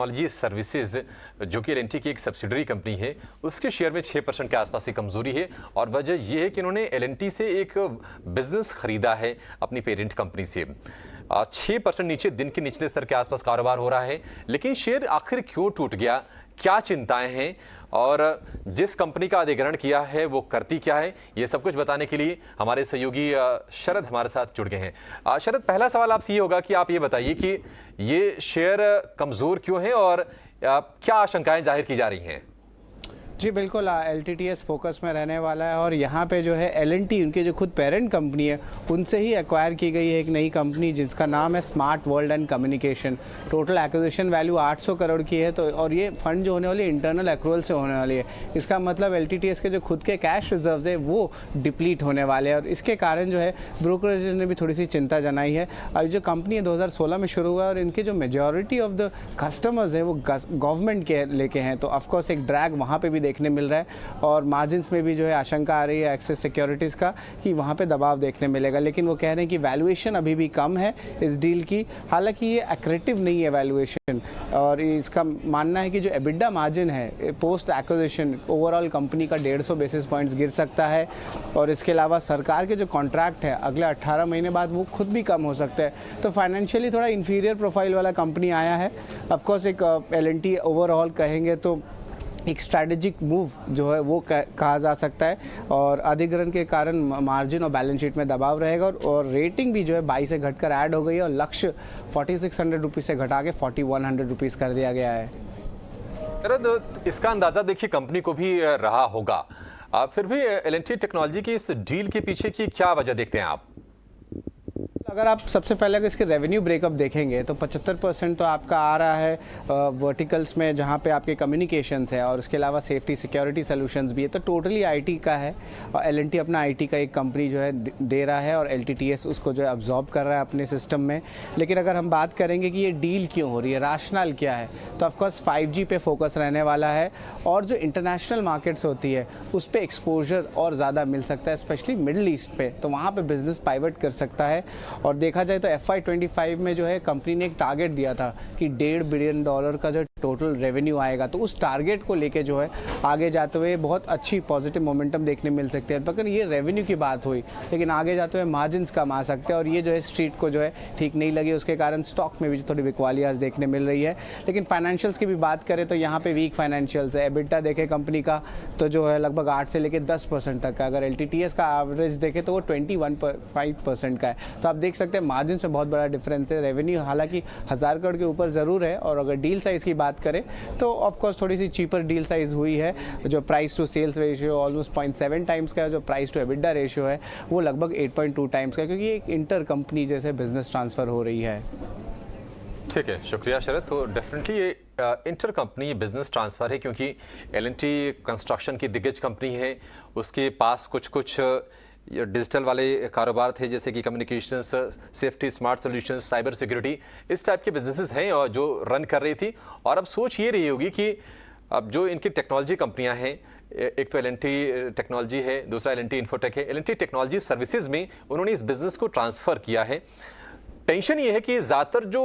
Technology services जो कि L&T की एक सब्सिडरी कंपनी है, उसके शेयर में 6% के आसपास की कमजोरी है। और वजह यह है कि इन्होंने एल&टी से एक बिजनेस खरीदा है अपनी पेरेंट कंपनी से। 6% नीचे, दिन के निचले स्तर के आसपास कारोबार हो रहा है। लेकिन शेयर आखिर क्यों टूट गया, क्या चिंताएं हैं और जिस कंपनी का अधिग्रहण किया है वो करती क्या है, ये सब कुछ बताने के लिए हमारे सहयोगी शरद हमारे साथ जुड़ गए हैं। शरद, पहला सवाल आपसे ये होगा कि आप ये बताइए कि ये शेयर कमजोर क्यों है और क्या आशंकाएं जाहिर की जा रही हैं? जी बिल्कुल, LTTS फोकस में रहने वाला है और यहाँ पे जो है L&T, उनके जो खुद पेरेंट कंपनी है, उनसे ही एक्वायर की गई है एक नई कंपनी जिसका नाम है smart world and communication. Total acquisition value 800 crore की है। तो और ये फंड जो होने वाली है इंटरनल एक्रूवल से होने वाली है। इसका मतलब LTTS के जो खुद के कैश रिजर्व्स है वो डिप्लीट होने वाले हैं और इसके कारण जो है ब्रोकरेज ने भी थोड़ी सी चिंता जनाई है। अब जो कंपनी है 2016 में शुरू हुआ और इनके जो मेजॉरिटी ऑफ द कस्टमर्स हैं वो गवर्नमेंट के लेके हैं, तो ऑफकोर्स एक ड्रैग वहाँ पे भी देखने मिल रहा है और मार्जिन्स में भी जो है आशंका आ रही है एक्सेस सिक्योरिटीज़ का कि वहाँ पे दबाव देखने मिलेगा। लेकिन वो कह रहे हैं कि वैल्यूएशन अभी भी कम है इस डील की। हालांकि ये एक्रेटिव नहीं है वैल्यूएशन और इसका मानना है कि जो एबिडा मार्जिन है पोस्ट एक्विजिशन ओवरऑल कंपनी का 150 बेसिस पॉइंट्स गिर सकता है। और इसके अलावा सरकार के जो कॉन्ट्रैक्ट है अगले 18 महीने बाद वो खुद भी कम हो सकता है। तो फाइनेंशियली थोड़ा इंफीरियर प्रोफाइल वाला कंपनी आया है। ऑफकोर्स एक L&T ओवरऑल कहेंगे तो एक स्ट्रैटेजिक मूव जो है वो कहा जा सकता है और अधिग्रहण के कारण मार्जिन और बैलेंस शीट में दबाव रहेगा और रेटिंग भी जो है 22 से घटकर ऐड हो गई है और लक्ष्य 4600 रुपीज़ से घटा के 4100 रुपीज़ कर दिया गया है। इसका अंदाजा देखिए कंपनी को भी रहा होगा, फिर भी L&T टेक्नोलॉजी की इस डील के पीछे की क्या वजह देखते हैं आप? अगर आप सबसे पहले अगर इसके रेवेन्यू ब्रेकअप देखेंगे तो 75% तो आपका आ रहा है वर्टिकल्स में जहाँ पे आपके कम्युनिकेशंस है और उसके अलावा सेफ्टी सिक्योरिटी सॉल्यूशंस भी है। तो टोटली आईटी का है और L&T अपना आईटी का एक कंपनी जो है दे रहा है और LTTS उसको जो है अब्जॉर्ब कर रहा है अपने सिस्टम में। लेकिन अगर हम बात करेंगे कि ये डील क्यों हो रही है, राशनल क्या है, तो ऑफकोर्स 5G पे फोकस रहने वाला है और जो इंटरनेशनल मार्केट्स होती है उस पर एक्सपोजर और ज़्यादा मिल सकता है, स्पेशली मिडल ईस्ट पे। तो वहाँ पर बिजनेस पाइवट कर सकता है। और देखा जाए तो FY25 में जो है कंपनी ने एक टारगेट दिया था कि $1.5 बिलियन का जो टोटल रेवेन्यू आएगा, तो उस टारगेट को लेके जो है आगे जाते हुए बहुत अच्छी पॉजिटिव मोमेंटम देखने मिल सकते हैं। मगर ये रेवेन्यू की बात हुई, लेकिन आगे जाते हुए मार्जिन्स कम आ सकते हैं और ये जो है स्ट्रीट को जो है ठीक नहीं लगी, उसके कारण स्टॉक में भी थोड़ी बिकवाली आज देखने मिल रही है। लेकिन फाइनेंशियल्स की भी बात करें तो यहाँ पे वीक फाइनेंशियल्स है। एबिटा देखे कंपनी का तो जो है लगभग 8 से लेकर 10% तक का, अगर LTTS का एवरेज देखे तो वो 21.5% का है। तो आप देख सकते हैं मार्जिन में बहुत बड़ा डिफरेंस है। रेवेन्यू हालांकि 1000 करोड़ के ऊपर ज़रूर है और अगर डील साइज़ की बात करें तो ऑफकोर्स थोड़ी सी चीपर डील साइज़ हुई है। जो price to sales ratio almost 0.7 times का है, जो प्राइस टू एबिडा रेशियो है वो लगभग 8.2 टाइम्स का है, क्योंकि एक इंटर कंपनी जैसे बिजनेस ट्रांसफ़र हो रही है। ठीक है, शुक्रिया शरद। तो डेफिनेटली ये इंटर कंपनी बिजनेस ट्रांसफ़र है क्योंकि L&T कंस्ट्रक्शन की दिग्गज कंपनी है, उसके पास कुछ डिजिटल वाले कारोबार थे जैसे कि communications, safety, smart solutions, cyber security, इस टाइप के बिजनेसेस हैं और जो रन कर रही थी। और अब सोच ये रही होगी कि अब जो इनकी टेक्नोलॉजी कंपनियां हैं, एक तो L&T टेक्नोलॉजी है, दूसरा L&T इन्फोटेक है, L&T टेक्नोलॉजी सर्विसेज में उन्होंने इस बिजनेस को ट्रांसफ़र किया है। टेंशन ये है कि ज़्यादातर जो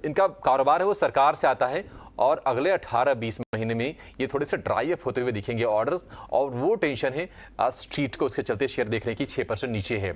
इनका कारोबार है वो सरकार से आता है और अगले 18-20 महीने में ये थोड़े से ड्राई अप होते हुए दिखेंगे ऑर्डर्स, और वो टेंशन है स्ट्रीट को, उसके चलते शेयर देखने की 6% नीचे है।